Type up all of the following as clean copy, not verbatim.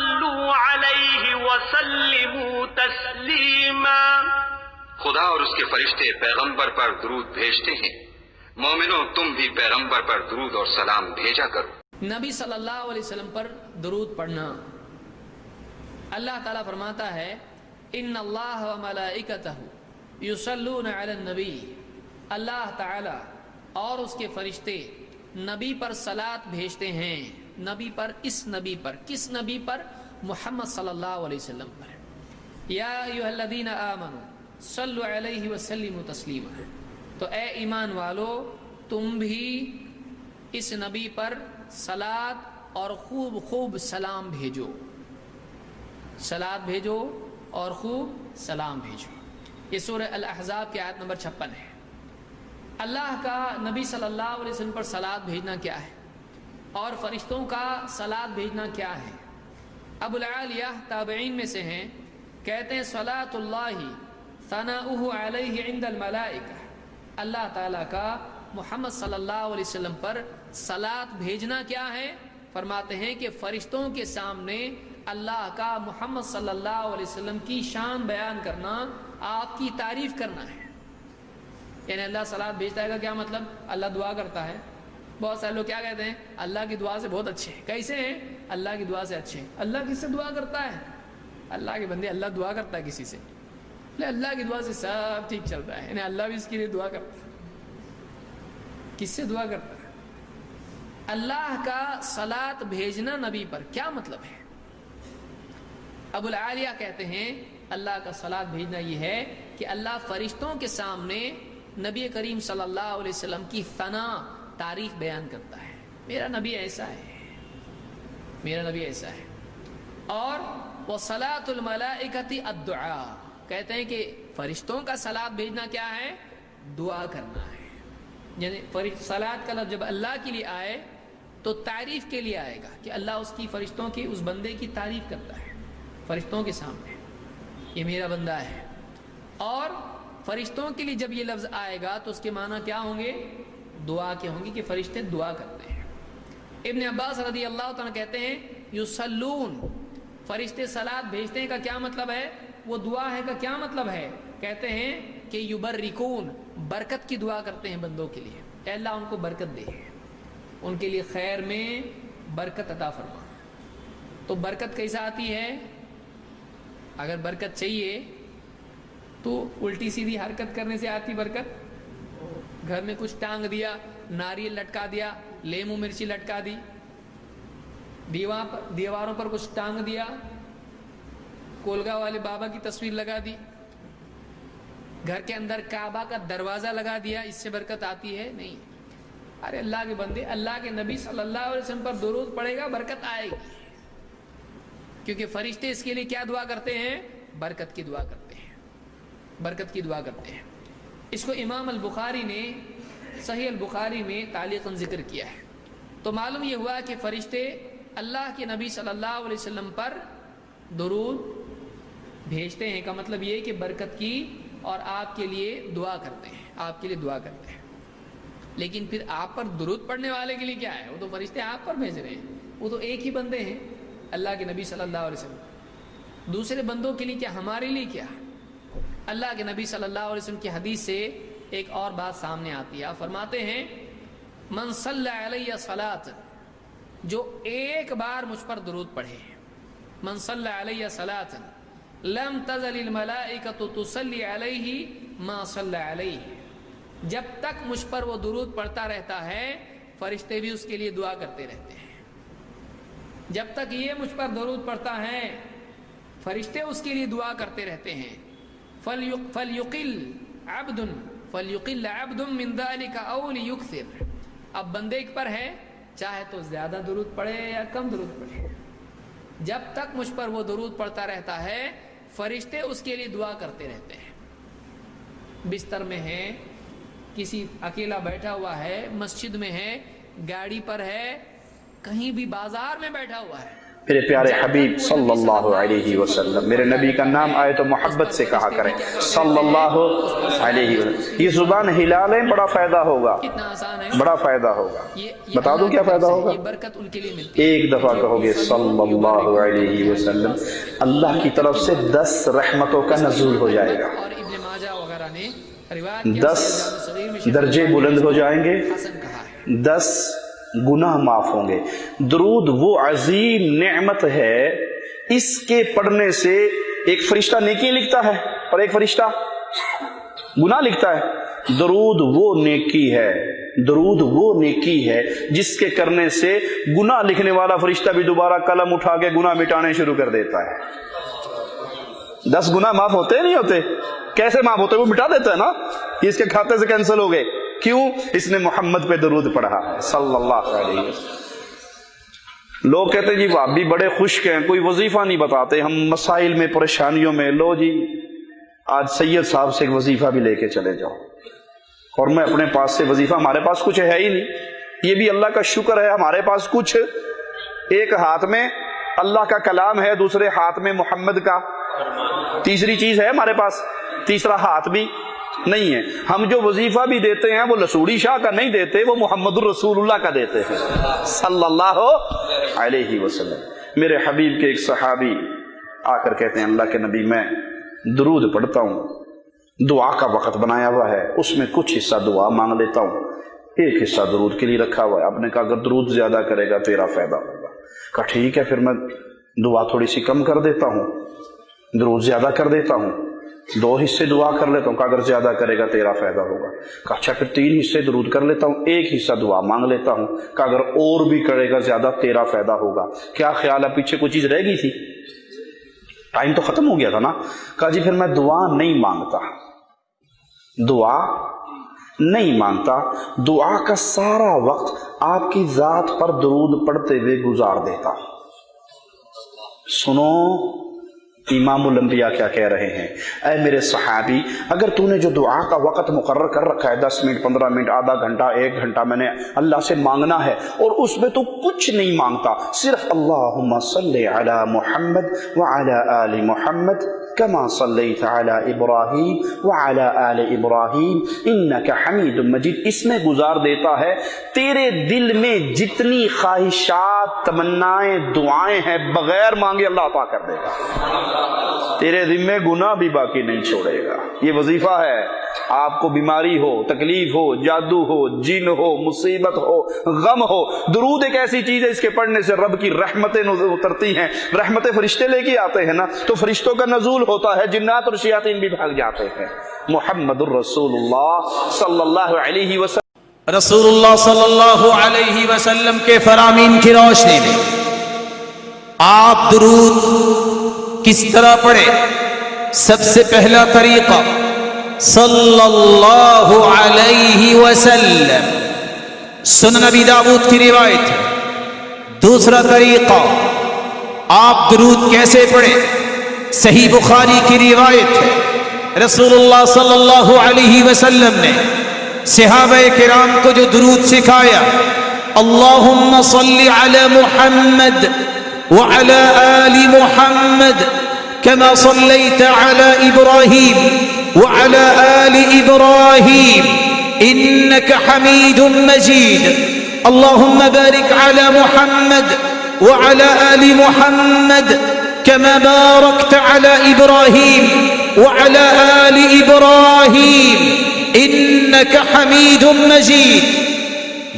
صلوا علیہ وسلموا تسلیما۔ خدا اور اس کے فرشتے پیغمبر پر درود بھیجتے ہیں، مومنوں تم بھی پیغمبر پر درود اور سلام بھیجا کرو۔ نبی صلی اللہ علیہ وسلم پر درود پڑھنا، اللہ تعالیٰ فرماتا ہے ان اللہ و ملائکتہ یصلون علی النبی، اللہ تعالیٰ اور اس کے فرشتے نبی پر صلاۃ بھیجتے ہیں، نبی پر، اس نبی پر، کس نبی پر؟ محمد صلی اللہ علیہ وسلم پر۔ یا ایھا الذین آمنوا صلوا علیہ وسلموا تسلیما، تو اے ایمان والو تم بھی اس نبی پر صلاۃ اور خوب خوب سلام بھیجو، صلاۃ بھیجو اور خوب سلام بھیجو۔ یہ سورہ الاحزاب کی آیت نمبر 56 ہے۔ اللہ کا نبی صلی اللہ علیہ وسلم پر صلاۃ بھیجنا کیا ہے اور فرشتوں کا صلاۃ بھیجنا کیا ہے؟ ابو العالیہ تابعین میں سے ہیں، کہتے ہیں صلاۃ اللہ ثناؤہ علیہ عند الملائکہ، اللہ تعالیٰ کا محمد صلی اللہ علیہ وسلم پر صلاۃ بھیجنا کیا ہے؟ فرماتے ہیں کہ فرشتوں کے سامنے اللہ کا محمد صلی اللہ علیہ وسلم کی شان بیان کرنا، آپ کی تعریف کرنا ہے۔ یعنی اللہ صلاۃ بھیجتا ہے کا کیا مطلب؟ اللہ دعا کرتا ہے۔ بہت سارے لوگ کیا کہتے ہیں؟ اللہ کی دعا سے بہت اچھے ہیں۔ کیسے ہیں؟ اللہ کی دعا سے اچھے ہیں۔ اللہ کس سے دعا کرتا ہے؟ اللہ کے بندے، اللہ دعا کرتا ہے کسی سے؟ اللہ کی دعا سے سب ٹھیک چلتا ہے، یعنی اللہ بھی اس کے لیے دعا کرتا ہے۔ کس سے دعا کرتا ہے؟ اللہ کا صلاۃ بھیجنا نبی پر کیا مطلب ہے؟ ابو العالیہ کہتے ہیں اللہ کا صلاۃ بھیجنا یہ ہے کہ اللہ فرشتوں کے سامنے نبی کریم صلی اللہ علیہ وسلم کی ثنا، تعریف بیان کرتا ہے، میرا نبی ایسا ہے، میرا نبی ایسا ہے۔ اور وصلاۃ الملائکۃ الدعاء، کہتے ہیں کہ فرشتوں کا صلاۃ بھیجنا کیا ہے؟ دعا کرنا ہے۔ یعنی صلاۃ کا لفظ جب اللہ کے لیے آئے تو تعریف کے لیے آئے گا کہ اللہ اس کی، فرشتوں کی، اس بندے کی تعریف کرتا ہے فرشتوں کے سامنے، یہ میرا بندہ ہے۔ اور فرشتوں کے لیے جب یہ لفظ آئے گا تو اس کے معنی کیا ہوں گے؟ دعا کے ہوں گے، کہ فرشتے دعا کرتے ہیں۔ ابن عباس رضی اللہ تعالیٰ کہتے ہیں یصلون، فرشتے صلاۃ بھیجتے ہیں کا کیا مطلب ہے؟ وہ دعا ہے کا کیا مطلب ہے؟ کہتے ہیں کہ یبرکون، برکت کی دعا کرتے ہیں بندوں کے لیے، اے اللہ ان کو برکت دے، ان کے لیے خیر میں برکت عطا فرما۔ تو برکت کیسا آتی ہے؟ اگر برکت چاہیے تو الٹی سیدھی حرکت کرنے سے آتی برکت؟ گھر میں کچھ ٹانگ دیا، ناریل لٹکا دیا، لیمو مرچی لٹکا دی، دیواروں پر کچھ ٹانگ دیا، کولگا والے بابا کی تصویر لگا دی، گھر کے اندر کعبہ کا دروازہ لگا دیا، اس سے برکت آتی ہے؟ نہیں۔ ارے اللہ کے بندے، اللہ کے نبی صلی اللہ علیہ وسلم پر درود پڑے گا، برکت آئے گی، کیونکہ فرشتے اس کے لیے کیا دعا کرتے ہیں؟ برکت کی دعا کرتے ہیں، برکت کی دعا کرتے ہیں۔ اس کو امام البخاری نے صحیح البخاری میں تعلیقاً ذکر کیا ہے۔ تو معلوم یہ ہوا کہ فرشتے اللہ کے نبی صلی اللہ علیہ وسلم پر درود بھیجتے ہیں کا مطلب یہ کہ برکت کی، اور آپ کے لیے دعا کرتے ہیں، آپ کے لیے دعا کرتے ہیں۔ لیکن پھر آپ پر درود پڑھنے والے کے لیے کیا ہے؟ وہ تو فرشتے آپ پر بھیج رہے ہیں، وہ تو ایک ہی بندے ہیں، اللہ کے نبی صلی اللہ علیہ وسلم۔ دوسرے بندوں کے لیے کیا، ہمارے لیے کیا؟ اللہ کے نبی صلی اللہ علیہ وسلم کی حدیث سے ایک اور بات سامنے آتی ہے، فرماتے ہیں من صلی علیہ صلاۃ، جو ایک بار مجھ پر درود پڑھے، من صلی علیہ صلاۃ لم تزل الملائکۃ تصلی علیہ ما صلی علیہ، جب تک مجھ پر وہ درود پڑھتا رہتا ہے فرشتے بھی اس کے لیے دعا کرتے رہتے ہیں۔ جب تک یہ مجھ پر درود پڑھتا ہے فرشتے اس کے لیے دعا کرتے رہتے ہیں۔ فَلْيُقِلْ عَبْدٌ مِّن ذَلِكَ أَوْ لِيُكْثِرْ، اب بندے پر ہے، چاہے تو زیادہ درود پڑھے یا کم درود پڑھے، جب تک مجھ پر وہ درود پڑھتا رہتا ہے فرشتے اس کے لیے دعا کرتے رہتے ہیں۔ بستر میں ہے، کسی اکیلا بیٹھا ہوا ہے، مسجد میں ہے، گاڑی پر ہے، کہیں بھی بازار میں بیٹھا ہوا ہے، میرے پیارے حبیب صلی اللہ علیہ وسلم، میرے نبی کا نام آئے تو محبت سے کہا کریں صلی اللہ علیہ وسلم۔ یہ زبان ہلا لیں، بڑا فائدہ ہوگا، کتنا آسان ہے، بڑا فائدہ ہوگا۔ یہ بتا دوں کیا فائدہ ہوگا؟ یہ برکت ان کے لیے ملتی ہے۔ ایک دفعہ کہو گے صلی اللہ علیہ وسلم، اللہ کی طرف سے 10 رحمتوں کا نزول ہو جائے گا، اور ابن ماجہ وغیرہ نے روایت کیا 10 درجے بلند ہو جائیں گے، حسن کہا ہے۔ 10 گناہ معاف ہوں گے۔ درود وہ عظیم نعمت ہے، اس کے پڑھنے سے ایک فرشتہ نیکی لکھتا ہے اور ایک فرشتہ گناہ لکھتا ہے۔ درود وہ نیکی ہے، درود وہ نیکی ہے جس کے کرنے سے گناہ لکھنے والا فرشتہ بھی دوبارہ قلم اٹھا کے گناہ مٹانے شروع کر دیتا ہے۔ 10 گناہ معاف ہوتے نہیں ہوتے؟ کیسے معاف ہوتے؟ وہ مٹا دیتا ہے نا، یہ اس کے کھاتے سے کینسل ہو گئے۔ کیوں؟ اس نے محمد پہ درود پڑھا ہے صلی اللہ علیہ وسلم۔ لوگ کہتے ہیں جی وہ بھی بڑے خشک ہیں، کوئی وظیفہ نہیں بتاتے، ہم مسائل میں پریشانیوں میں۔ لو جی آج سید صاحب سے ایک وظیفہ بھی لے کے چلے جاؤ، اور میں اپنے پاس سے وظیفہ، ہمارے پاس کچھ ہے ہی نہیں، یہ بھی اللہ کا شکر ہے ہمارے پاس کچھ، ایک ہاتھ میں اللہ کا کلام ہے، دوسرے ہاتھ میں محمد کا، تیسری چیز ہے ہمارے پاس، تیسرا ہاتھ بھی نہیں ہے۔ ہم جو وظیفہ بھی دیتے ہیں وہ لسوڑی شاہ کا نہیں دیتے، وہ محمد الرسول اللہ کا دیتے ہیں صلی اللہ علیہ وسلم۔ میرے حبیب کے ایک صحابی آ کر کہتے ہیں اللہ کے نبی میں درود پڑھتا ہوں، دعا کا وقت بنایا ہوا ہے، اس میں کچھ حصہ دعا مانگ لیتا ہوں، ایک حصہ درود کے لیے رکھا ہوا ہے۔ آپ نے کہا اگر درود زیادہ کرے گا تیرا فائدہ ہوگا۔ کہا ٹھیک ہے، پھر میں دعا تھوڑی سی کم کر دیتا ہوں، درود زیادہ کر دیتا ہوں، 2 حصے دعا کر لیتا ہوں۔ کہا اگر زیادہ کرے گا تیرا فائدہ ہوگا۔ کہا اچھا پھر 3 حصے درود کر لیتا ہوں، 1 حصہ دعا مانگ لیتا ہوں۔ کہا اگر اور بھی کرے گا زیادہ تیرا فائدہ ہوگا۔ کیا خیال ہے پیچھے کوئی چیز رہ گئی تھی؟ ٹائم تو ختم ہو گیا تھا نا۔ کہا جی پھر میں دعا نہیں مانگتا، دعا نہیں مانگتا، دعا کا سارا وقت آپ کی ذات پر درود پڑھتے ہوئے گزار دیتا۔ سنو امام الانبیاء کیا کہہ رہے ہیں، اے میرے صحابی اگر تو نے جو دعا کا وقت مقرر کر رکھا ہے 10 منٹ 15 منٹ آدھا گھنٹہ 1 گھنٹہ میں نے اللہ سے مانگنا ہے، اور اس میں تو کچھ نہیں مانگتا، صرف اللہم صلی علی محمد وعلی آل محمد کما صلیت علی ابراہیم وعلی آل ابراہیم انک حمید مجید، اس میں گزار دیتا ہے، تیرے دل میں جتنی خواہشات تمنائیں دعائیں ہیں بغیر مانگے اللہ عطا کر دے گا، تیرے ذمے گناہ بھی باقی نہیں چھوڑے گا۔ یہ وظیفہ ہے، آپ کو بیماری ہو، تکلیف ہو، جادو ہو، جن ہو، مصیبت ہو، غم ہو، درود ایک ایسی چیز ہے اس کے پڑھنے سے رب کی رحمتیں اترتی ہیں، رحمتیں فرشتے لے کے آتے ہیں نا، تو فرشتوں کا نزول ہوتا ہے، جنات اور شیاطین بھی بھاگ جاتے ہیں۔ محمد الرسول اللہ صلی اللہ علیہ وسلم، رسول اللہ صلی اللہ علیہ وسلم کے فرامین کی روشنی میں آپ درود کس طرح پڑھے؟ سب سے پہلا طریقہ صلی اللہ علیہ وسلم، سنن نبی داؤد کی روایت ہے۔ دوسرا طریقہ آپ درود کیسے پڑھے؟ صحیح بخاری کی روایت ہے، رسول اللہ صلی اللہ علیہ وسلم نے صحابہ کرام کو جو درود سکھایا، اللہم صلی علی محمد وعلی آل محمد كما صليت على إبراهيم وعلى آل إبراهيم إنك حميد مجيد اللهم بارك على محمد وعلى آل محمد كما باركت على إبراهيم وعلى آل إبراهيم إنك حميد مجيد۔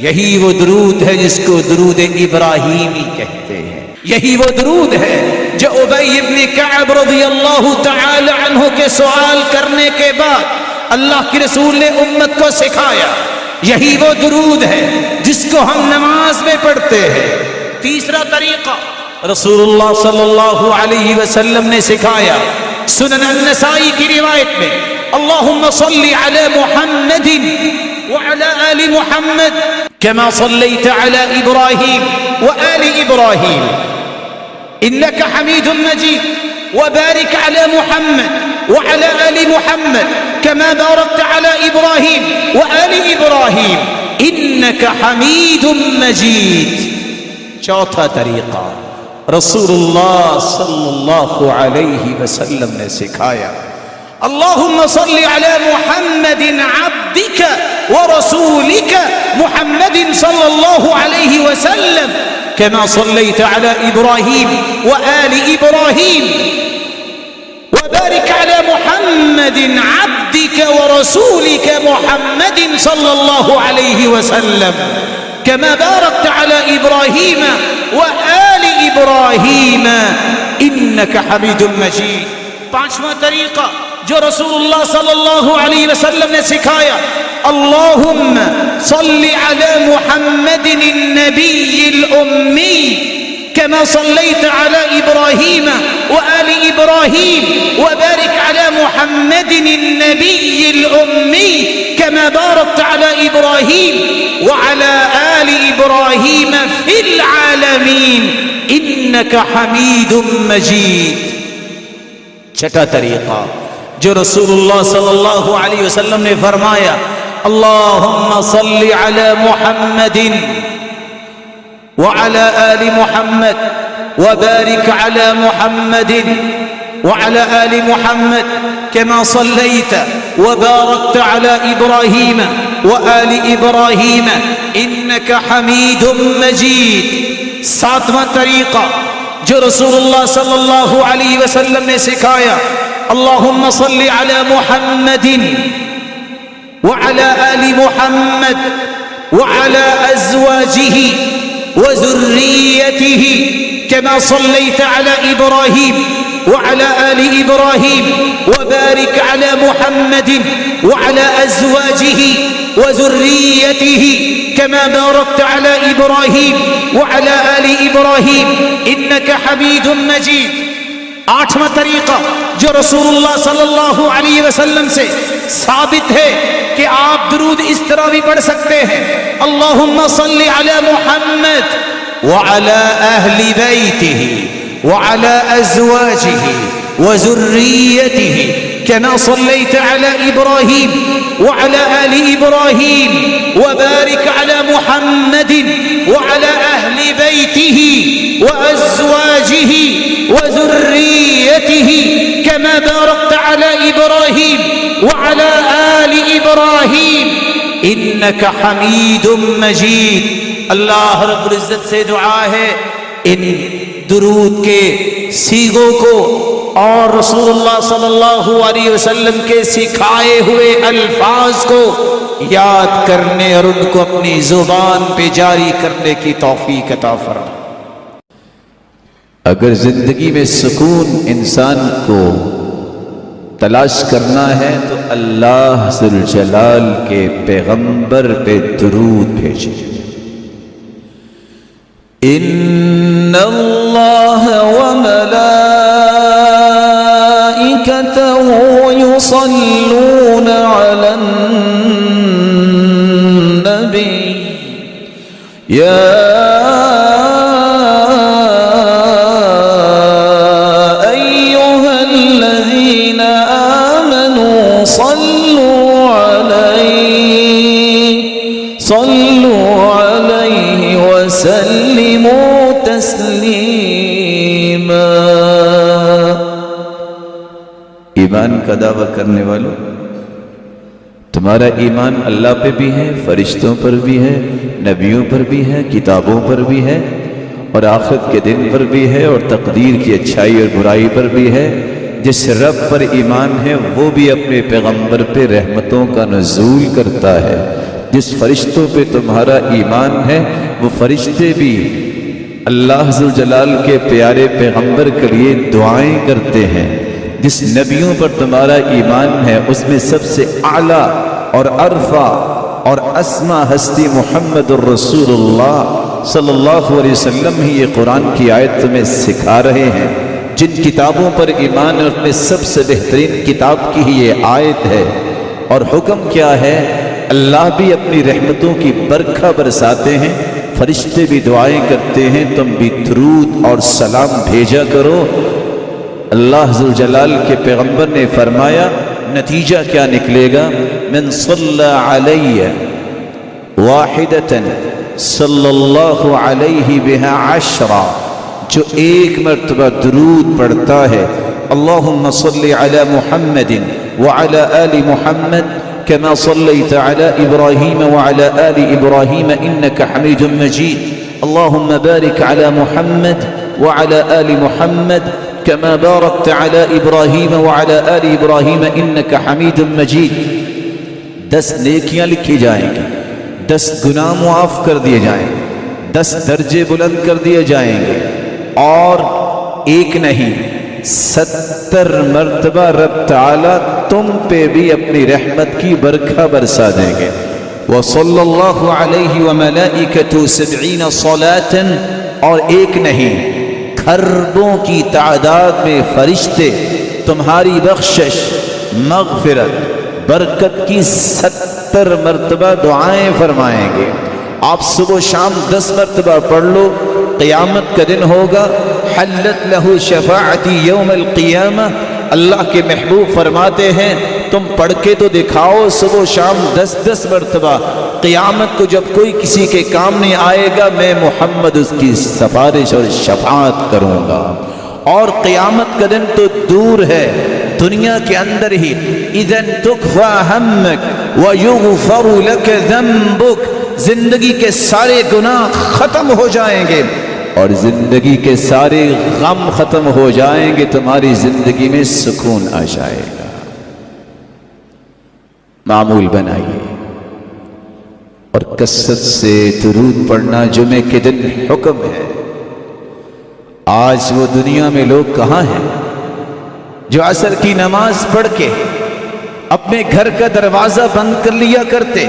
یہی وہ درود ہے جس کو درود ابراہیمی کہتے ہیں، یہی وہ درود ہے جو ابی ابن کعب رضی اللہ تعالی عنہ کے سوال کرنے کے بعد اللہ کے رسول نے امت کو سکھایا، یہی وہ درود ہے جس کو ہم نماز میں پڑھتے ہیں۔ تیسرا طریقہ رسول اللہ صلی اللہ علیہ وسلم نے سکھایا، سنن النسائی کی روایت میں، اللہم صلی علی محمد وعلى آل محمد كما صليت على إبراهيم وآل إبراهيم إنك حميد مجيد وبارك على محمد وعلى آل محمد كما باركت على إبراهيم وآل إبراهيم إنك حميد مجيد۔ چوتھا طریقہ رسول اللہ صلی اللہ علیہ وسلم نے سکھایا. اللہم صلی علی محمد عبدک ورسولک محمد صلی اللہ علیہ وسلم كما صليت على إبراهيم وآل إبراهيم وبارك على محمد عبدك ورسولك محمد صلى الله عليه وسلم كما باركت على إبراهيم وآل إبراهيم إنك حميد مجيد. پانچواں طریقہ جو رسول اللہ صلی اللہ علیہ وسلم نے سکھایا، اللہم صلی علی محمد النبی الأمی كما صليت على إبراهيم وآل إبراهيم وبارك على محمد النبي الأمي كما باركت على إبراهيم وعلى آل إبراهيم في العالمين إنك حميد مجيد. چھٹا طریقہ جو رسول اللہ صلی اللہ علیہ وسلم نے فرمایا، اللہم صلی علی محمد وعلى آل محمد وبارك على محمد وعلى آل محمد كما صليت وباركت على إبراهيم وآل إبراهيم إنك حميد مجيد. ساتواں طریقہ جو رسول اللہ صلی اللہ علیہ وسلم نے سکھایا، اللہم صلی علی محمد وعلى آل محمد وعلى أزواجه وذريته كما صليت على إبراهيم وعلى آل إبراهيم وبارك على محمد وعلى أزواجه وذريته كما باركت على إبراهيم وعلى آل إبراهيم إنك حميد مجيد. آٹھواں طریقہ جو رسول اللہ صلی اللہ علیہ وسلم سے ثابت ہے کہ آپ درود اس طرح بھی پڑھ سکتے ہیں، اللہم صلی علی محمد وعلی اہل بیتہ وعلی ازواجہ وذریتہ كما صليت على إبراهيم وعلى آل إبراهيم وبارك على محمد وعلى أهل بيته وأزواجه وذريته كما باركت على إبراهيم وعلى آل إبراهيم إنك حميد مجيد. اللہ رب العزت سے دعا ہے ان درود کے صیغوں کو اور رسول اللہ صلی اللہ علیہ وسلم کے سکھائے ہوئے الفاظ کو یاد کرنے اور ان کو اپنی زبان پہ جاری کرنے کی توفیق عطا فرما. اگر زندگی میں سکون انسان کو تلاش کرنا ہے تو اللہ ذوالجلال کے پیغمبر پہ درود بھیجے. ان اللہ وملائکته يصلون على النبي يا أيها الذين آمنوا صلوا عليه وسلموا تسليما. ایمان کا دعویٰ کرنے والوں، تمہارا ایمان اللہ پہ بھی ہے، فرشتوں پر بھی ہے، نبیوں پر بھی ہے، کتابوں پر بھی ہے، اور آخرت کے دن پر بھی ہے، اور تقدیر کی اچھائی اور برائی پر بھی ہے. جس رب پر ایمان ہے وہ بھی اپنے پیغمبر پہ رحمتوں کا نزول کرتا ہے. جس فرشتوں پہ تمہارا ایمان ہے وہ فرشتے بھی اللہ ذوالجلال کے پیارے پیغمبر کے لیے دعائیں کرتے ہیں. جس نبیوں پر تمہارا ایمان ہے اس میں سب سے اعلیٰ اور ارفع اور اسما ہستی محمد الرسول اللہ صلی اللہ علیہ وسلم ہی یہ قرآن کی آیت تمہیں سکھا رہے ہیں. جن کتابوں پر ایمان ہے اس میں سب سے بہترین کتاب کی ہی یہ آیت ہے. اور حکم کیا ہے؟ اللہ بھی اپنی رحمتوں کی برکھا برساتے ہیں، فرشتے بھی دعائیں کرتے ہیں، تم بھی درود اور سلام بھیجا کرو. اللہ ذوالجلال کے پیغمبر نے فرمایا نتیجہ کیا نکلے گا؟ من صلی علی واحدۃ صلی اللہ علیہ بها 10. جو ایک مرتبہ درود پڑھتا ہے اللہم صلی علی محمد وعلی آل محمد كما صليت على إبراهيم وعلى آل إبراهيم إنك حميد مجيد اللهم بارك على محمد وعلى آل محمد كما باركت على إبراهيم وعلى آل إبراهيم إنك حميد مجيد 10 نیکیاں لکھی جائیں گی 10 گناہ معاف کر دیے جائیں گے 10 درجے بلند کر دیے جائیں گے اور ایک نہیں 70 مرتبہ رب تعالیٰ تم پہ بھی اپنی رحمت کی برکھا برسا دیں گے وصلی اللہ علیہ وملائکۃ 70 صلاۃ اور ایک نہیں کھربوں کی تعداد میں فرشتے تمہاری بخشش مغفرت برکت کی 70 مرتبہ دعائیں فرمائیں گے آپ صبح و شام 10 مرتبہ پڑھ لو قیامت کا دن ہوگا حلت لہو شفاعتی یوم القیامہ اللہ کے محبوب فرماتے ہیں تم پڑھ کے تو دکھاؤ صبح و شام 10 مرتبہ قیامت کو جب کوئی کسی کے کام نہیں آئے گا میں محمد اس کی سفارش اور شفاعت کروں گا اور قیامت کا دن تو دور ہے دنیا کے اندر ہی اذن تکفا ہمک ویغفر لک ذنبک زندگی کے سارے گناہ ختم ہو جائیں گے اور زندگی کے سارے غم ختم ہو جائیں گے تمہاری زندگی میں سکون آ جائے گا معمول بنائیے اور کثرت سے درود پڑھنا جمعے کے دن حکم ہے آج وہ دنیا میں لوگ کہاں ہیں جو عصر کی نماز پڑھ کے اپنے گھر کا دروازہ بند کر لیا کرتے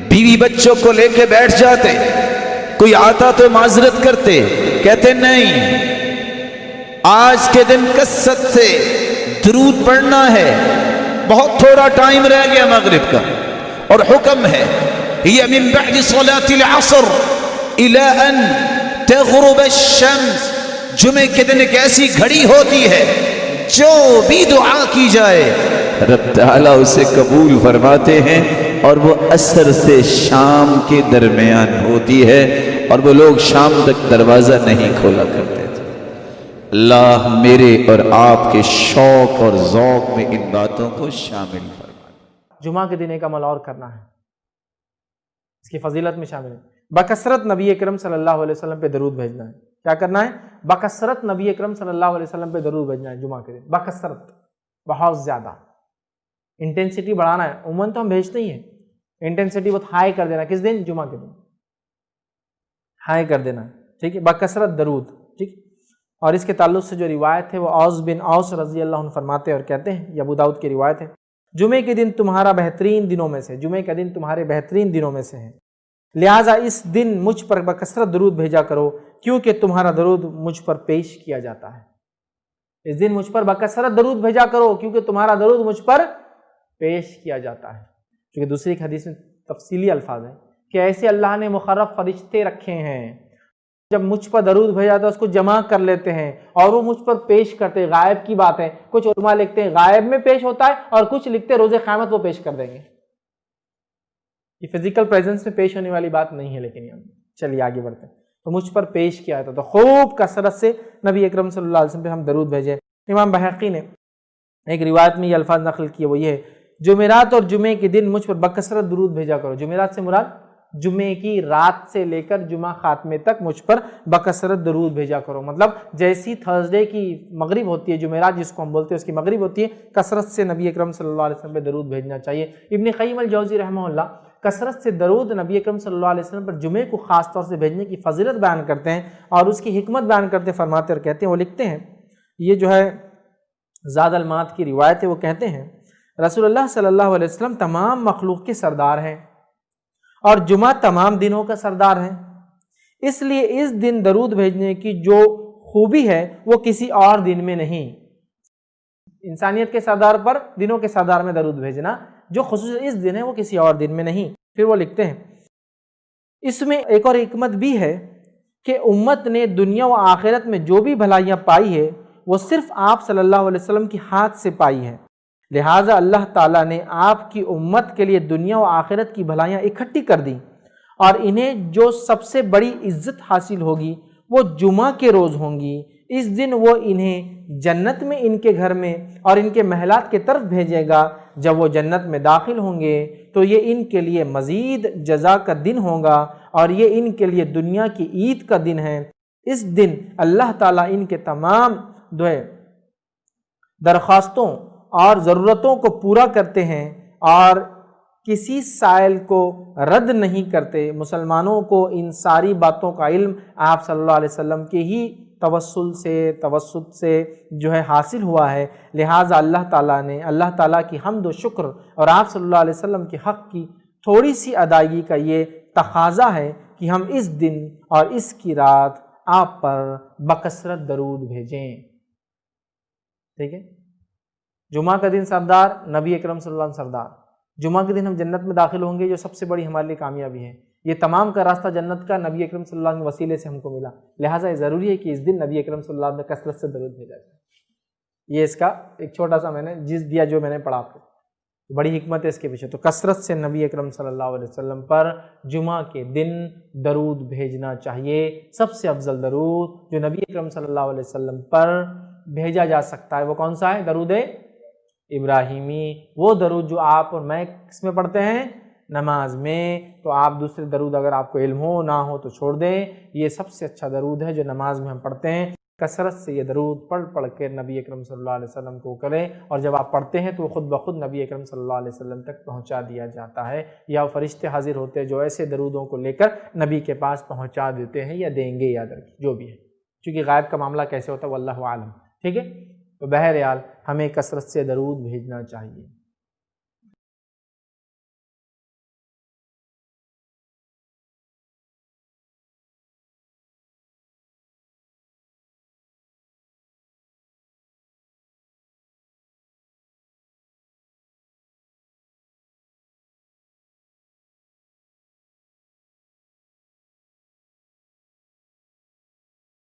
بیوی بچوں کو لے کے بیٹھ جاتے کوئی آتا تو معذرت کرتے کہتے نہیں آج کے دن کثرت سے درود پڑھنا ہے بہت تھوڑا ٹائم رہ گیا مغرب کا اور حکم ہے یہ من بعد صلاة العصر الى ان تغرب الشمس جمعے کے دن ایک ایسی گھڑی ہوتی ہے جو بھی دعا کی جائے رب تعالیٰ اسے قبول فرماتے ہیں اور وہ عصر سے شام کے درمیان ہوتی ہے اور وہ لوگ شام تک دروازہ نہیں کھولا کرتے تھے اللہ میرے اور آپ کے شوق اور ذوق میں ان باتوں کو شامل فرمائے جمعہ کے دن ایک عمل اور کرنا ہے اس کی فضیلت میں شامل ہے بکثرت نبی اکرم صلی اللہ علیہ وسلم پہ درود بھیجنا ہے کیا کرنا ہے بکثرت نبی اکرم صلی اللہ علیہ وسلم پہ درود بھیجنا ہے جمعہ کے دن بکثرت بہت زیادہ انٹینسٹی بڑھانا ہے عموماً تو ہم بھیجتے ہی ہیں انٹینسٹی بہت ہائی کر دینا کس دن جمعہ کے دن ہائی کر دینا ٹھیک ہے بکثرت درود ٹھیک اور اس کے تعلق سے جو روایت ہے وہ اوس بن اوس رضی اللہ عنہ فرماتے ہیں اور کہتے ہیں یہ ابو داؤد کی روایت ہے جمعے کے دن تمہارا بہترین دنوں میں سے جمعے کا دن تمہارے بہترین دنوں میں سے ہے لہٰذا اس دن مجھ پر بکثرت درود بھیجا کرو کیونکہ تمہارا درود مجھ پر پیش کیا جاتا ہے اس دن مجھ پر بکثرت درود بھیجا کرو کیونکہ تمہارا درود مجھ پر پیش کیا جاتا ہے کیونکہ دوسری ایک حدیث میں تفصیلی الفاظ ہیں کہ ایسے اللہ نے مقرب فرشتے رکھے ہیں جب مجھ پر درود بھیجا تو اس کو جمع کر لیتے ہیں اور وہ مجھ پر پیش کرتے ہیں غائب کی بات ہے کچھ علماء لکھتے ہیں غائب میں پیش ہوتا ہے اور کچھ لکھتے ہیں روز قیامت وہ پیش کر دیں گے یہ فزیکل پریزنس میں پیش ہونے والی بات نہیں ہے لیکن یہ چلیے آگے بڑھتے ہیں تو مجھ پر پیش کیا تھا تو خوب کثرت سے نبی اکرم صلی اللہ علیہ وسلم پہ ہم درود بھیجے امام بحقی نے ایک روایت میں یہ الفاظ نقل کیے وہ یہ ہے جمعرات اور جمعے کے دن مجھ پر بکثرت درود بھیجا کرو جمعرات سے مراد جمعے کی رات سے لے کر جمعہ خاتمے تک مجھ پر بکثرت درود بھیجا کرو مطلب جیسی تھرسڈے کی مغرب ہوتی ہے جمعرات جس کو ہم بولتے ہیں اس کی مغرب ہوتی ہے کثرت سے نبی اکرم صلی اللہ علیہ وسلم پہ درود بھیجنا چاہیے ابن قیم الجوزی رحمہ اللہ کثرت سے درود نبی اکرم صلی اللہ علیہ وسلم پر جمعے کو خاص طور سے بھیجنے کی فضیلت بیان کرتے ہیں اور اس کی حکمت بیان کرتے فرماتے اور کہتے ہیں وہ لکھتے ہیں یہ جو ہے زاد المعاد کی روایت ہے وہ کہتے ہیں رسول اللہ صلی اللہ علیہ وسلم تمام مخلوق کے سردار ہیں اور جمعہ تمام دنوں کا سردار ہے اس لیے اس دن درود بھیجنے کی جو خوبی ہے وہ کسی اور دن میں نہیں انسانیت کے سردار پر دنوں کے سردار میں درود بھیجنا جو خصوص اس دن ہے وہ کسی اور دن میں نہیں پھر وہ لکھتے ہیں اس میں ایک اور حکمت بھی ہے کہ امت نے دنیا و آخرت میں جو بھی بھلائیاں پائی ہے وہ صرف آپ صلی اللہ علیہ وسلم کی ہاتھ سے پائی ہے لہٰذا اللہ تعالیٰ نے آپ کی امت کے لیے دنیا و آخرت کی بھلائیاں اکٹھی کر دی اور انہیں جو سب سے بڑی عزت حاصل ہوگی وہ جمعہ کے روز ہوں گی۔ اس دن وہ انہیں جنت میں ان کے گھر میں اور ان کے محلات کی طرف بھیجے گا۔ جب وہ جنت میں داخل ہوں گے تو یہ ان کے لیے مزید جزا کا دن ہوگا اور یہ ان کے لیے دنیا کی عید کا دن ہے۔ اس دن اللہ تعالیٰ ان کے تمام درخواستوں اور ضرورتوں کو پورا کرتے ہیں اور کسی سائل کو رد نہیں کرتے۔ مسلمانوں کو ان ساری باتوں کا علم آپ صلی اللہ علیہ وسلم کے ہی توسط سے حاصل ہوا ہے، لہٰذا اللہ تعالیٰ نے اللہ تعالیٰ کی حمد و شکر اور آپ صلی اللہ علیہ وسلم کے حق کی تھوڑی سی ادائیگی کا یہ تقاضا ہے کہ ہم اس دن اور اس کی رات آپ پر بکثرت درود بھیجیں۔ ٹھیک ہے، جمعہ کا دن سردار، نبی اکرم صلی اللہ علیہ وسلم سردار، جمعہ کے دن ہم جنت میں داخل ہوں گے، جو سب سے بڑی ہمارے لیے کامیابی ہے۔ یہ تمام کا راستہ جنت کا نبی اکرم صلی اللہ علیہ وسلم کے وسیلے سے ہم کو ملا، لہٰذا یہ ضروری ہے کہ اس دن نبی اکرم صلی اللہ علیہ وسلم میں کثرت سے درود بھیجا جائے۔ یہ اس کا ایک چھوٹا سا میں نے دیا جو میں نے پڑھا آپ کو، بڑی حکمت ہے اس کے پیچھے۔ تو کثرت سے نبی اکرم صلی اللہ علیہ وسلم پر جمعہ کے دن درود بھیجنا چاہیے۔ سب سے افضل درود جو نبی اکرم صلی اللہ علیہ وسلم پر بھیجا جا سکتا ہے وہ کون سا ہے؟ درود ابراہیمی، وہ درود جو آپ اور میں کس میں پڑھتے ہیں؟ نماز میں۔ تو آپ دوسرے درود اگر آپ کو علم ہو نہ ہو تو چھوڑ دیں، یہ سب سے اچھا درود ہے جو نماز میں ہم پڑھتے ہیں۔ کثرت سے یہ درود پڑھ کے نبی اکرم صلی اللہ علیہ وسلم کو کریں، اور جب آپ پڑھتے ہیں تو وہ خود بخود نبی اکرم صلی اللہ علیہ وسلم تک پہنچا دیا جاتا ہے، یا فرشتے حاضر ہوتے ہیں جو ایسے درودوں کو لے کر نبی کے پاس پہنچا دیتے ہیں یا دیں گے، یاد رکھیں جو بھی ہے، چونکہ غائب کا معاملہ کیسے ہوتا ہے واللہ عالم۔ ٹھیک ہے، تو بہرحال ہمیں کثرت سے درود بھیجنا چاہیے۔